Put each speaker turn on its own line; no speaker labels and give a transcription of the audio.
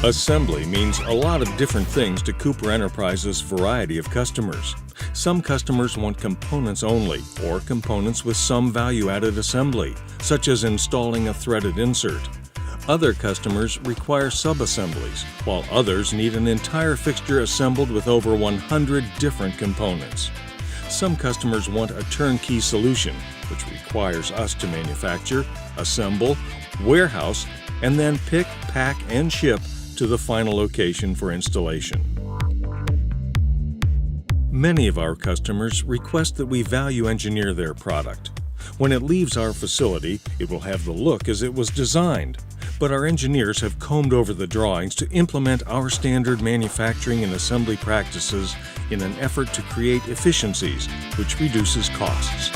Assembly means a lot of different things to Cooper Enterprises' variety of customers. Some customers want components only, or components with some value-added assembly, such as installing a threaded insert. Other customers require sub-assemblies, while others need an entire fixture assembled with over 100 different components. Some customers want a turnkey solution, which requires us to manufacture, assemble, warehouse, and then pick, pack, and ship to the final location for installation. Many of our customers request that we value engineer their product. When it leaves our facility, it will have the look as it was designed, but our engineers have combed over the drawings to implement our standard manufacturing and assembly practices in an effort to create efficiencies, which reduces costs.